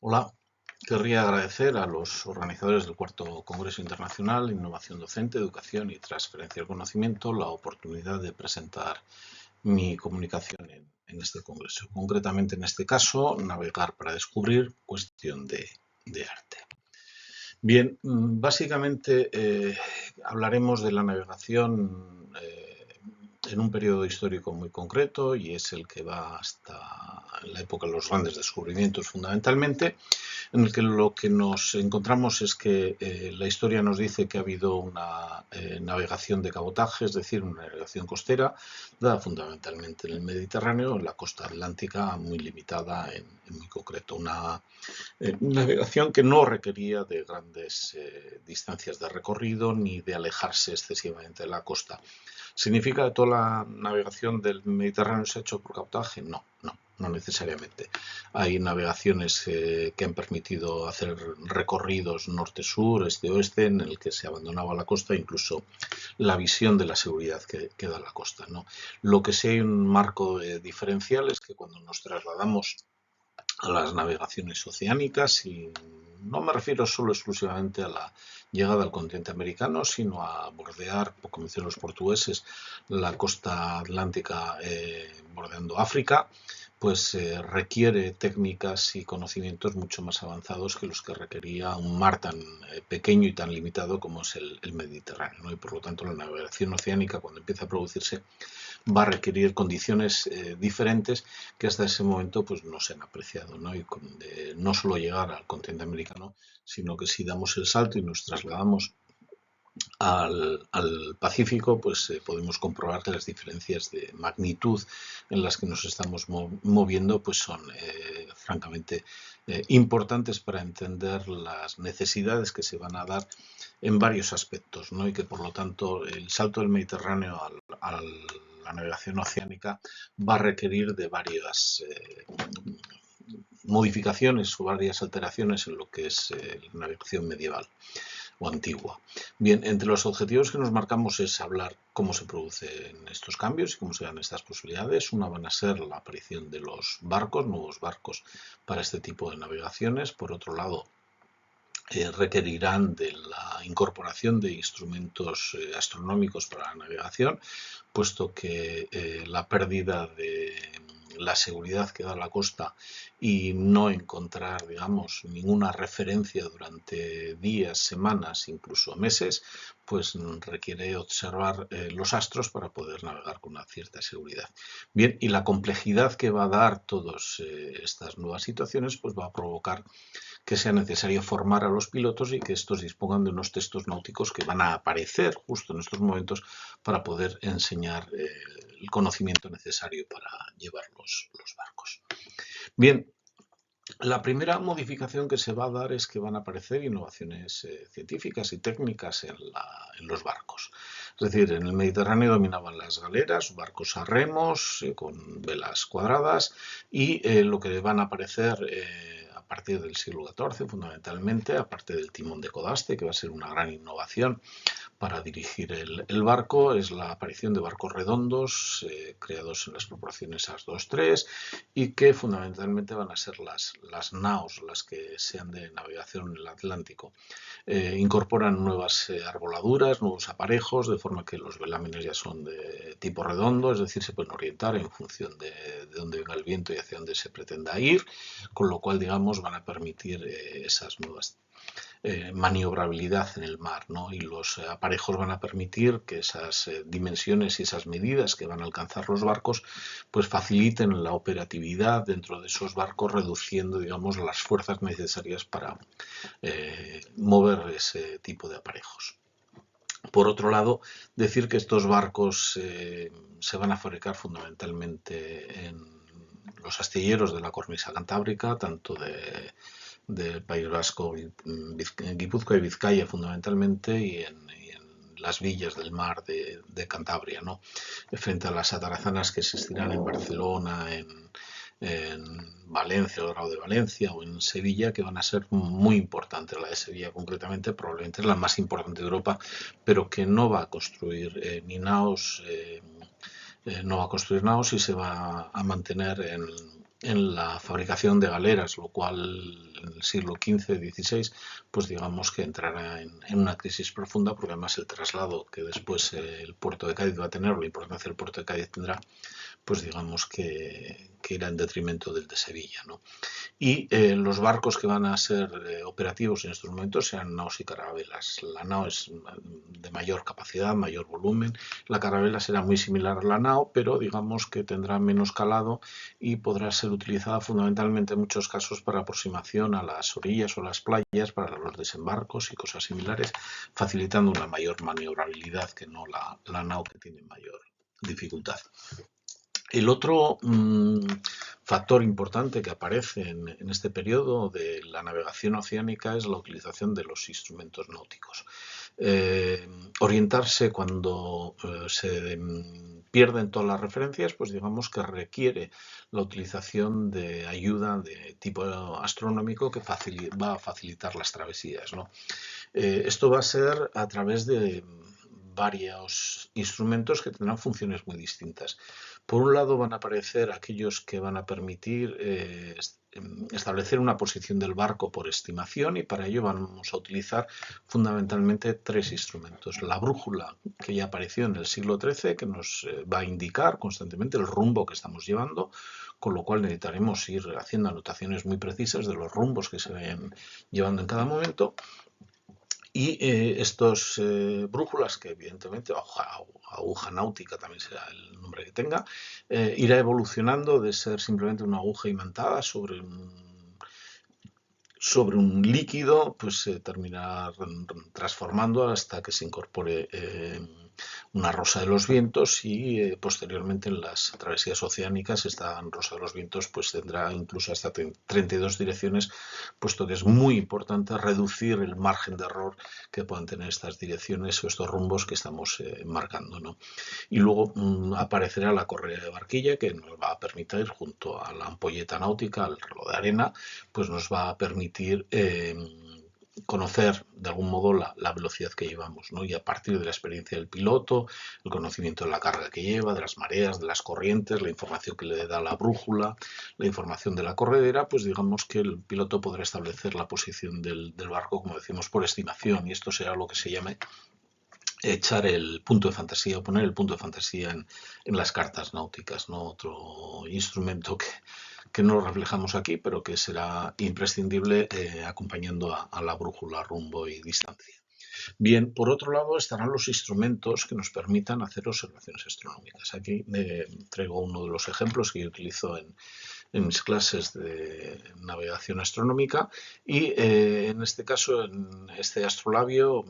Hola, querría agradecer a los organizadores del Cuarto Congreso Internacional Innovación Docente, Educación y Transferencia del Conocimiento la oportunidad de presentar mi comunicación en este congreso. Concretamente, en este caso, navegar para descubrir, cuestión de arte. Bien, básicamente hablaremos de la navegación en un periodo histórico muy concreto y es el que va hasta la época de los grandes descubrimientos fundamentalmente, en el que lo que nos encontramos es que la historia nos dice que ha habido una navegación de cabotaje, es decir, una navegación costera, dada fundamentalmente en el Mediterráneo, en la costa atlántica muy limitada en muy concreto. Una navegación que no requería de grandes distancias de recorrido ni de alejarse excesivamente de la costa. ¿Significa que toda la navegación del Mediterráneo se ha hecho por cabotaje? No necesariamente. Hay navegaciones que han permitido hacer recorridos norte-sur, este-oeste, en el que se abandonaba la costa, incluso la visión de la seguridad que da la costa, ¿no? Lo que sí hay un marco diferencial es que cuando nos trasladamos a las navegaciones oceánicas, y no me refiero solo exclusivamente a la llegada al continente americano, sino a bordear, como dicen los portugueses, la costa atlántica bordeando África, pues requiere técnicas y conocimientos mucho más avanzados que los que requería un mar tan pequeño y tan limitado como es el Mediterráneo, ¿no? Y por lo tanto la navegación oceánica, cuando empieza a producirse, va a requerir condiciones diferentes que hasta ese momento pues no se han apreciado, ¿no? Y no solo llegar al continente americano, sino que si damos el salto y nos trasladamos al Pacífico, pues podemos comprobar que las diferencias de magnitud en las que nos estamos moviendo pues son francamente importantes para entender las necesidades que se van a dar en varios aspectos, ¿no? Y que por lo tanto el salto del Mediterráneo a la navegación oceánica va a requerir de varias modificaciones o varias alteraciones en lo que es la navegación medieval o antigua. Bien, entre los objetivos que nos marcamos es hablar cómo se producen estos cambios y cómo se dan estas posibilidades. Una van a ser la aparición de los barcos, nuevos barcos para este tipo de navegaciones. Por otro lado, requerirán de la incorporación de instrumentos astronómicos para la navegación, puesto que la pérdida de la seguridad que da la costa y no encontrar, digamos, ninguna referencia durante días, semanas, incluso meses, pues requiere observar los astros para poder navegar con una cierta seguridad. Bien, y la complejidad que va a dar todas estas nuevas situaciones, pues va a provocar que sea necesario formar a los pilotos y que estos dispongan de unos textos náuticos que van a aparecer justo en estos momentos para poder enseñar el conocimiento necesario para llevar los barcos. Bien, la primera modificación que se va a dar es que van a aparecer innovaciones científicas y técnicas en los barcos. Es decir, en el Mediterráneo dominaban las galeras, barcos a remos con velas cuadradas, y lo que van a aparecer a partir del siglo XIV, fundamentalmente, aparte del timón de codaste, que va a ser una gran innovación para dirigir el barco, es la aparición de barcos redondos creados en las proporciones AS2-3 y que fundamentalmente van a ser las naos las que sean de navegación en el Atlántico. Incorporan nuevas arboladuras, nuevos aparejos, de forma que los velámenes ya son de tipo redondo, es decir, se pueden orientar en función de dónde venga el viento y hacia dónde se pretenda ir, con lo cual, digamos, van a permitir esas nuevas maniobrabilidad en el mar, ¿no? Y los aparejos van a permitir que esas dimensiones y esas medidas que van a alcanzar los barcos pues faciliten la operatividad dentro de esos barcos, reduciendo, digamos, las fuerzas necesarias para mover ese tipo de aparejos. Por otro lado, decir que estos barcos se van a fabricar fundamentalmente en los astilleros de la cornisa cantábrica, tanto del País Vasco, Guipúzcoa y Vizcaya fundamentalmente, y en las villas del mar de Cantabria, ¿no? Frente a las atarazanas que existirán en Barcelona, en Valencia, el Grado de Valencia o en Sevilla, que van a ser muy importantes. La de Sevilla concretamente probablemente es la más importante de Europa, pero que no va a construir ni naos, no va a construir naos y se va a mantener en la fabricación de galeras, lo cual en el siglo XV-XVI, pues digamos que entrará en una crisis profunda, porque además el traslado que después el puerto de Cádiz va a tener, o la importancia del puerto de Cádiz tendrá, pues digamos que irá en detrimento del de Sevilla, ¿no? Y los barcos que van a ser operativos en estos momentos sean naos y carabelas. La nao es de mayor capacidad, mayor volumen. La carabela será muy similar a la nao, pero digamos que tendrá menos calado y podrá ser utilizada fundamentalmente en muchos casos para aproximación a las orillas o las playas, para los desembarcos y cosas similares, facilitando una mayor maniobrabilidad que no la nao, que tiene mayor dificultad. El otro factor importante que aparece en este periodo de la navegación oceánica es la utilización de los instrumentos náuticos. Orientarse cuando se pierden todas las referencias, pues digamos que requiere la utilización de ayuda de tipo astronómico que va a facilitar las travesías, ¿no? Esto va a ser a través de varios instrumentos que tendrán funciones muy distintas. Por un lado van a aparecer aquellos que van a permitir establecer una posición del barco por estimación, y para ello vamos a utilizar fundamentalmente tres instrumentos. La brújula, que ya apareció en el siglo XIII, que nos va a indicar constantemente el rumbo que estamos llevando, con lo cual necesitaremos ir haciendo anotaciones muy precisas de los rumbos que se vayan llevando en cada momento. Y estos brújulas, que evidentemente, aguja náutica también será el nombre que tenga, irá evolucionando de ser simplemente una aguja imantada sobre un líquido, pues se terminará transformando hasta que se incorpore una rosa de los vientos, y posteriormente en las travesías oceánicas esta rosa de los vientos pues tendrá incluso hasta 32 direcciones, puesto que es muy importante reducir el margen de error que puedan tener estas direcciones o estos rumbos que estamos marcando, ¿no? Y luego aparecerá la correa de barquilla, que nos va a permitir, junto a la ampolleta náutica, al reloj de arena, pues nos va a permitir conocer de algún modo la velocidad que llevamos, ¿no? Y a partir de la experiencia del piloto, el conocimiento de la carga que lleva, de las mareas, de las corrientes, la información que le da la brújula, la información de la corredera, pues digamos que el piloto podrá establecer la posición del barco, como decimos, por estimación, y esto será lo que se llame echar el punto de fantasía, o poner el punto de fantasía en las cartas náuticas, ¿no? Otro instrumento que no lo reflejamos aquí, pero que será imprescindible acompañando a la brújula, rumbo y distancia. Bien, por otro lado estarán los instrumentos que nos permitan hacer observaciones astronómicas. Aquí traigo uno de los ejemplos que yo utilizo en mis clases de navegación astronómica, y en este caso, en este astrolabio,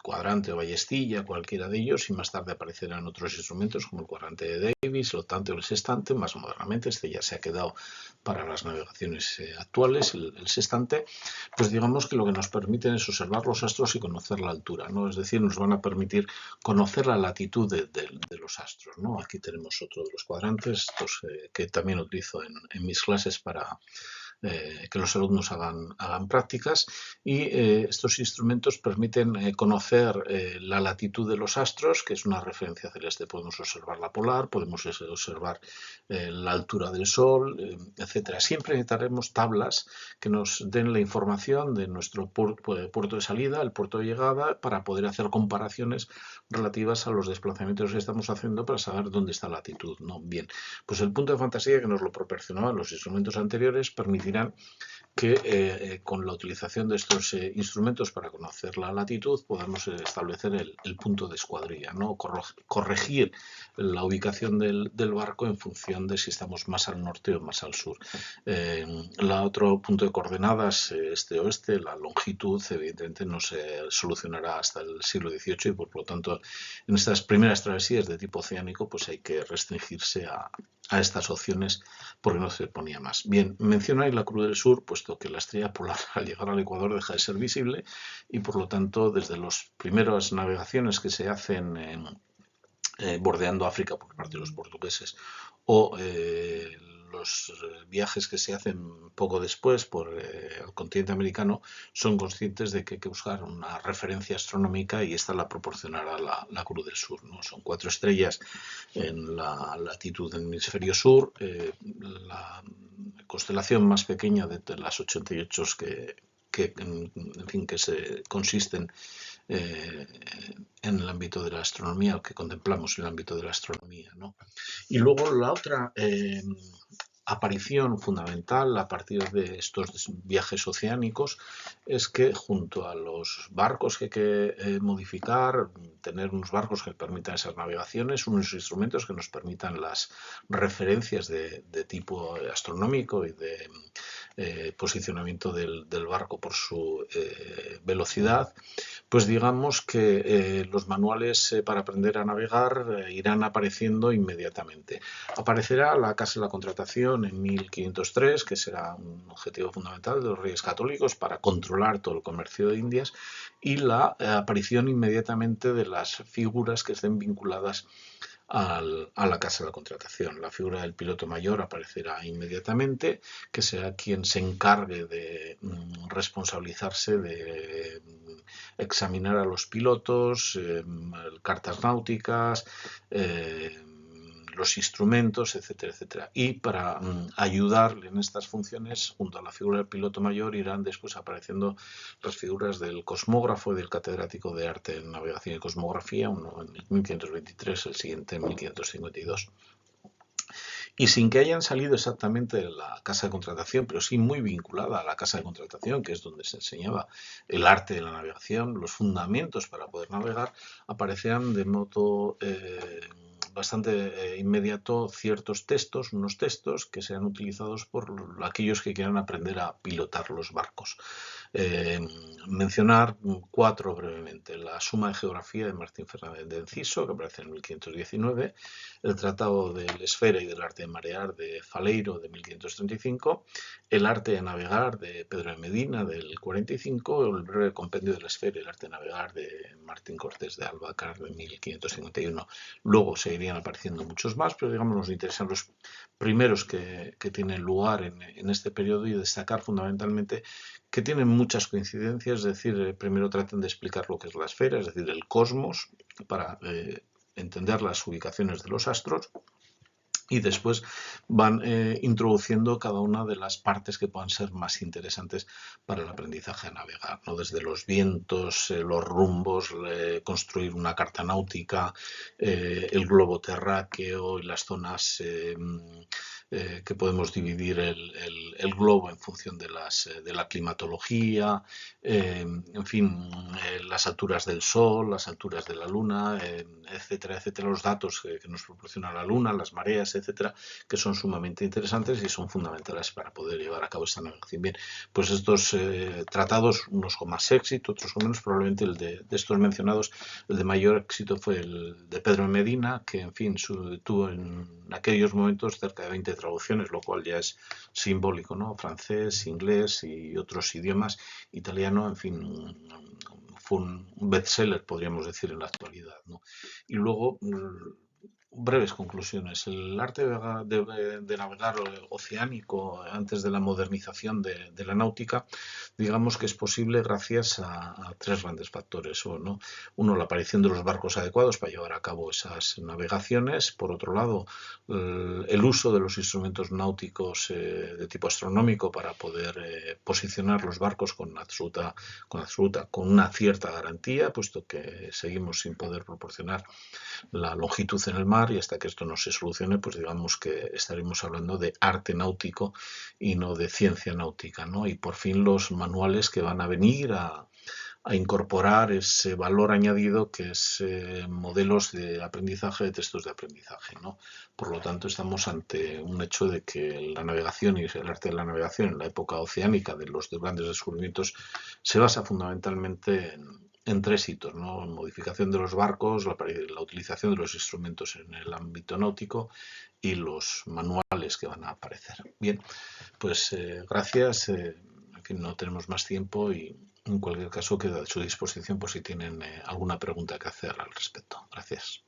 cuadrante o ballestilla, cualquiera de ellos, y más tarde aparecerán otros instrumentos como el cuadrante de Davis, el octante o el sextante. Más modernamente este ya se ha quedado para las navegaciones actuales, el sextante. Pues digamos que lo que nos permiten es observar los astros y conocer la altura, ¿no? Es decir, nos van a permitir conocer la latitud de los astros, ¿no? Aquí tenemos otro de los cuadrantes, estos, que también utilizo en mis clases para que los alumnos hagan prácticas, y estos instrumentos permiten conocer la latitud de los astros, que es una referencia celeste. Podemos observar la polar, podemos observar la altura del Sol, etcétera. Siempre necesitaremos tablas que nos den la información de nuestro puerto de salida, el puerto de llegada, para poder hacer comparaciones relativas a los desplazamientos que estamos haciendo para saber dónde está la latitud, ¿no? Bien, pues el punto de fantasía que nos lo proporcionaban los instrumentos anteriores permitirán que con la utilización de estos instrumentos para conocer la latitud podamos establecer el punto de escuadrilla, ¿no? Corregir la ubicación del barco en función de si estamos más al norte o más al sur. El otro punto de coordenadas, este-oeste, la longitud, evidentemente no se solucionará hasta el siglo XVIII, y por lo tanto en estas primeras travesías de tipo oceánico pues hay que restringirse a estas opciones, porque no se ponía más. Bien, menciono ahí la Cruz del Sur, puesto que la estrella polar al llegar al Ecuador deja de ser visible, y por lo tanto desde las primeras navegaciones que se hacen bordeando África por parte de los portugueses, o los viajes que se hacen poco después por el continente americano son conscientes de que hay que buscar una referencia astronómica y esta la proporcionará la Cruz del Sur, ¿no? Son 4 estrellas en la latitud del hemisferio sur, la constelación más pequeña de las 88 en fin, que se consisten en el ámbito de la astronomía, o que contemplamos en el ámbito de la astronomía, ¿no? Y luego la otra aparición fundamental a partir de estos viajes oceánicos es que junto a los barcos que hay que modificar, tener unos barcos que permitan esas navegaciones, unos instrumentos que nos permitan las referencias de tipo astronómico y de posicionamiento del barco por su velocidad, pues digamos que los manuales para aprender a navegar irán apareciendo inmediatamente. Aparecerá la Casa de la Contratación en 1503, que será un objetivo fundamental de los Reyes Católicos para controlar todo el comercio de Indias, y la aparición inmediatamente de las figuras que estén vinculadas a la Casa de la Contratación. La figura del piloto mayor aparecerá inmediatamente, que será quien se encargue de responsabilizarse de examinar a los pilotos, cartas náuticas, los instrumentos, etcétera, etcétera. Y para ayudarle en estas funciones, junto a la figura del piloto mayor, irán después apareciendo las figuras del cosmógrafo y del catedrático de arte en navegación y cosmografía, uno en 1523, el siguiente en 1552. Y sin que hayan salido exactamente de la casa de contratación, pero sí muy vinculada a la casa de contratación, que es donde se enseñaba el arte de la navegación, los fundamentos para poder navegar, aparecían de modo bastante inmediato ciertos textos, unos textos que sean utilizados por aquellos que quieran aprender a pilotar los barcos. Mencionar 4 brevemente: la Suma de Geografía de Martín Fernández de Enciso, que aparece en 1519, el Tratado de la Esfera y del Arte de Marear de Faleiro de 1535, el Arte de Navegar de Pedro de Medina del 45, el Breve Compendio de la Esfera y el Arte de Navegar de Martín Cortés de Albacar de 1551. Luego seguirían apareciendo muchos más, pero digamos nos interesan los primeros que tienen lugar en este periodo, y destacar fundamentalmente que tienen muchas coincidencias. Es decir, primero tratan de explicar lo que es la esfera, es decir, el cosmos, para entender las ubicaciones de los astros, y después van introduciendo cada una de las partes que puedan ser más interesantes para el aprendizaje a navegar, ¿no? Desde los vientos, los rumbos, construir una carta náutica, el globo terráqueo y las zonas que podemos dividir el globo en función de la climatología, en fin, las alturas del Sol, las alturas de la Luna, etcétera, etcétera, los datos que nos proporciona la Luna, las mareas, etcétera, que son sumamente interesantes y son fundamentales para poder llevar a cabo esta navegación. Bien, pues estos tratados, unos con más éxito, otros con menos, probablemente el de estos mencionados, el de mayor éxito fue el de Pedro de Medina, que en fin tuvo en aquellos momentos cerca de 20 traducciones, lo cual ya es simbólico, ¿no? Francés, inglés y otros idiomas, italiano, en fin, fue un bestseller, podríamos decir, en la actualidad, ¿no? Y luego, breves conclusiones. El arte de navegar oceánico antes de la modernización de la náutica, digamos que es posible gracias a 3 grandes factores, ¿no? Uno, la aparición de los barcos adecuados para llevar a cabo esas navegaciones. Por otro lado, el uso de los instrumentos náuticos de tipo astronómico para poder posicionar los barcos con una cierta garantía, puesto que seguimos sin poder proporcionar la longitud en el mar, y hasta que esto no se solucione, pues digamos que estaremos hablando de arte náutico y no de ciencia náutica, ¿no? Y por fin los manuales que van a venir a incorporar ese valor añadido que es modelos de aprendizaje, de textos de aprendizaje, ¿no? Por lo tanto, estamos ante un hecho de que la navegación y el arte de la navegación en la época oceánica de los grandes descubrimientos se basa fundamentalmente en 3 hitos, ¿no? Modificación de los barcos, la utilización de los instrumentos en el ámbito náutico y los manuales que van a aparecer. Bien, pues gracias. En fin, no tenemos más tiempo y en cualquier caso queda a su disposición por si tienen alguna pregunta que hacer al respecto. Gracias.